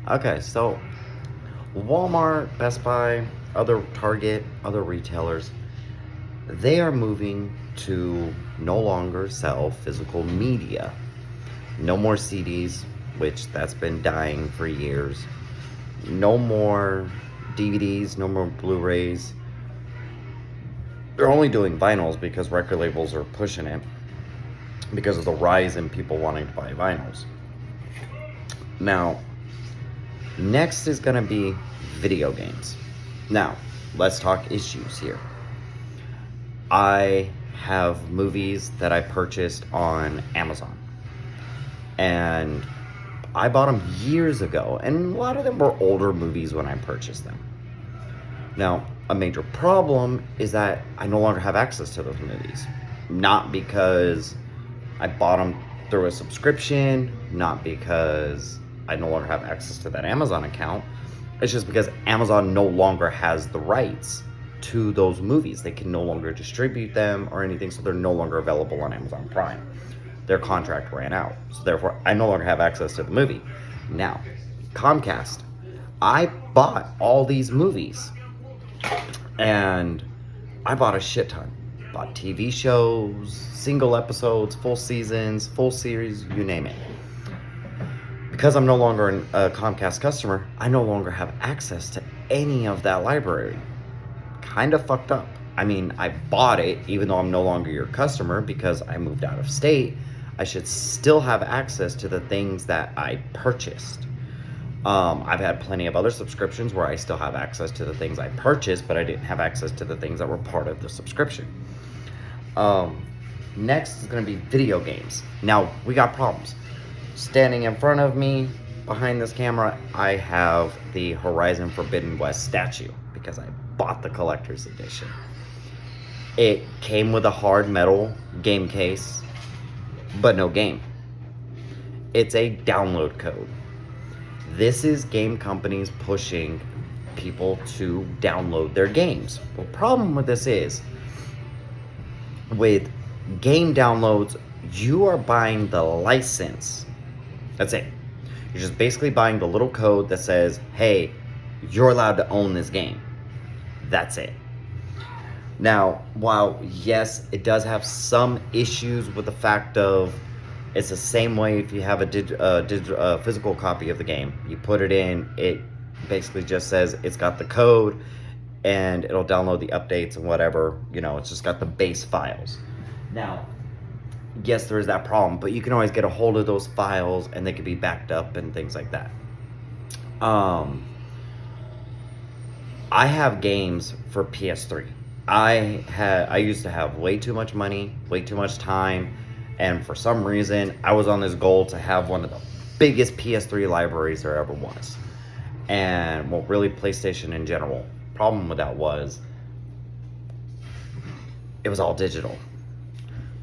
Okay, so Walmart, Best Buy, other Target, other retailers, they are moving to no longer sell physical media. No more CDs, which that's been dying for years. No more DVDs, no more Blu-rays. They're only doing vinyls because record labels are pushing it because of the rise in people wanting to buy vinyls. Now, next is going to be video games. Now, let's talk issues here. I have movies that I purchased on Amazon. And I bought them years ago, and a lot of them were older movies when I purchased them. Now, a major problem is that I no longer have access to those movies. Not because I bought them through a subscription, not because I no longer have access to that Amazon account. It's just because Amazon no longer has the rights to those movies. They can no longer distribute them or anything, so they're no longer available on Amazon Prime. Their contract ran out, so therefore I no longer have access to the movie. Now, Comcast, I bought all these movies, and I bought a shit ton. Bought TV shows, single episodes, full seasons, full series, you name it. Because I'm no longer a Comcast customer, I no longer have access to any of that library. Kind of fucked up. I mean, I bought it even though I'm no longer your customer because I moved out of state. I should still have access to the things that I purchased. I've had plenty of other subscriptions where I still have access to the things I purchased, but I didn't have access to the things that were part of the subscription. Next is going to be video games. Now, we got problems. Standing in front of me, behind this camera, I have the Horizon Forbidden West statue because I bought the collector's edition. It came with a hard metal game case, but no game. It's a download code. This is game companies pushing people to download their games. The problem with this is, with game downloads, you are buying the license. That's it. You're just basically buying the little code that says, hey, you're allowed to own this game. That's it. Now, while yes, it does have some issues with the fact of it's the same way if you have a physical copy of the game. You put it in, it basically just says it's got the code and it'll download the updates and whatever. You know, it's just got the base files. Now, yes, there is that problem, but you can always get a hold of those files and they can be backed up and things like that. I have games for PS3. I used to have way too much money, way too much time, and for some reason, I was on this goal to have one of the biggest PS3 libraries there ever was. And, well, really PlayStation in general. Problem with that was, it was all digital.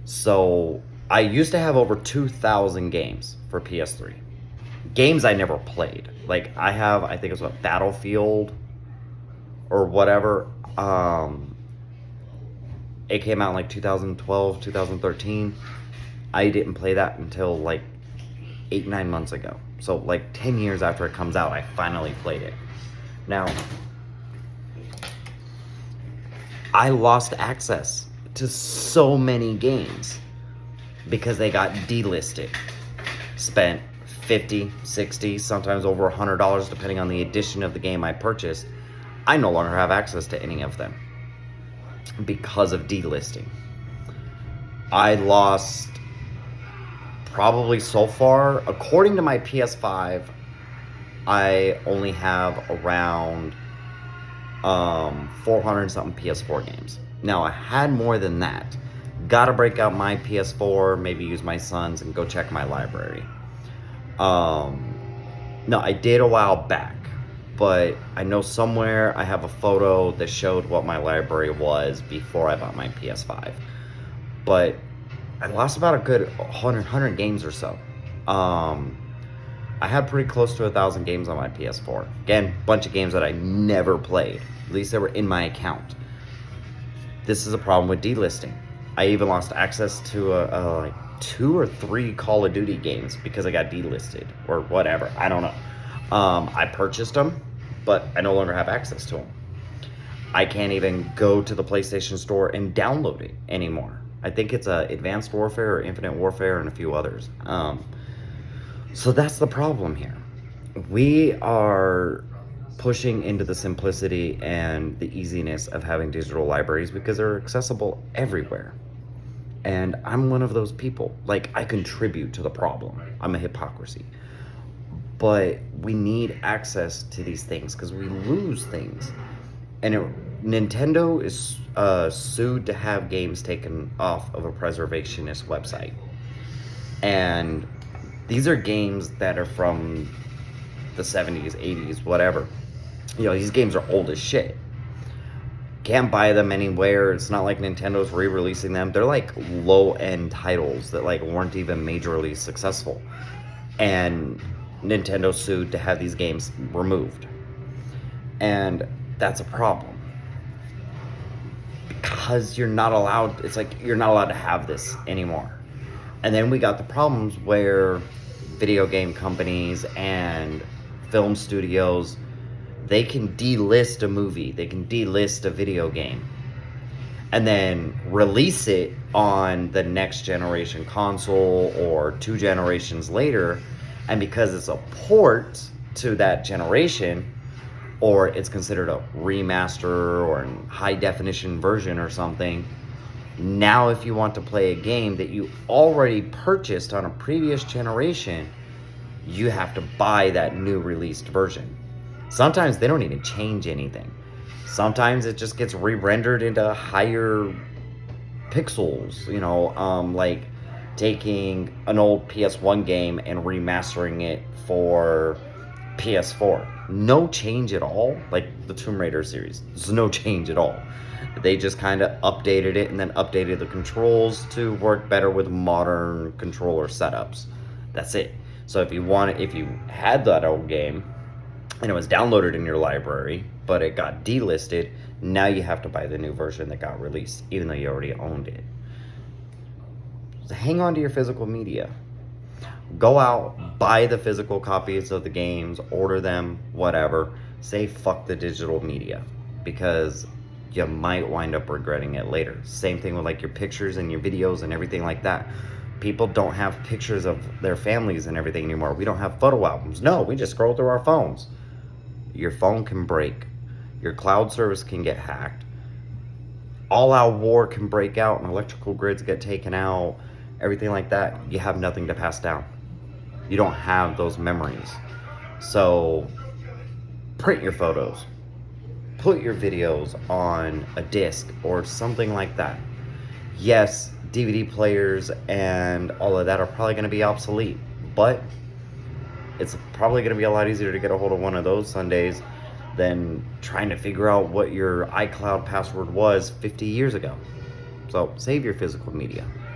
So, I used to have over 2,000 games for PS3. Games I never played. Like, I think it was Battlefield or whatever. It came out in like 2012, 2013. I didn't play that until like 8-9 months ago. So like 10 years after it comes out, I finally played it. Now, I lost access to so many games because they got delisted. Spent $50, $60, sometimes over $100 depending on the edition of the game I purchased. I no longer have access to any of them because of delisting. I lost probably so far, according to my PS5, I only have around 400 something PS4 games. Now, I had more than that. Gotta break out my PS4, maybe use my son's and go check my library. No, I did a while back, but I know somewhere I have a photo that showed what my library was before I bought my PS5. But I lost about a good 100 games or so. I had pretty close to 1,000 games on my PS4. Again, bunch of games that I never played. At least they were in my account. This is a problem with delisting. I even lost access to like 2 or 3 Call of Duty games because I got delisted or whatever. I don't know. I purchased them, but I no longer have access to them. I can't even go to the PlayStation Store and download it anymore. I think it's Advanced Warfare or Infinite Warfare and a few others. So that's the problem here. We are pushing into the simplicity and the easiness of having digital libraries because they're accessible everywhere. And I'm one of those people. Like, I contribute to the problem. I'm a hypocrisy. But we need access to these things because we lose things. And Nintendo is sued to have games taken off of a preservationist website. And these are games that are from the 70s, 80s, whatever. You know, these games are old as shit. Can't buy them anywhere. It's not like Nintendo's re-releasing them. They're like low-end titles that like weren't even majorly successful. And Nintendo sued to have these games removed. And that's a problem. Because you're not allowed, it's like you're not allowed to have this anymore. And then we got the problems where video game companies and film studios, they can delist a movie, they can delist a video game, and then release it on the next generation console or 2 generations later. And because it's a port to that generation, or it's considered a remaster or a high definition version or something, now if you want to play a game that you already purchased on a previous generation, you have to buy that new released version. Sometimes they don't even change anything. Sometimes it just gets re-rendered into higher pixels, you know, like taking an old PS1 game and remastering it for PS4. No change at all, like the Tomb Raider series. There's no change at all. They just kind of updated it and then updated the controls to work better with modern controller setups. That's it. So if you had that old game and it was downloaded in your library, but it got delisted, now you have to buy the new version that got released, even though you already owned it. So hang on to your physical media. Go out, buy the physical copies of the games, order them, whatever. Say fuck the digital media, because you might wind up regretting it later. Same thing with like your pictures and your videos and everything like that. People don't have pictures of their families and everything anymore. We don't have photo albums. No, we just scroll through our phones. Your phone can break. Your cloud service can get hacked. All-out war can break out and electrical grids get taken out. Everything like that. You have nothing to pass down. You don't have those memories. So print your photos. Put your videos on a disc or something like that. Yes, DVD players and all of that are probably going to be obsolete, but it's probably going to be a lot easier to get a hold of one of those Sundays than trying to figure out what your iCloud password was 50 years ago. So save your physical media.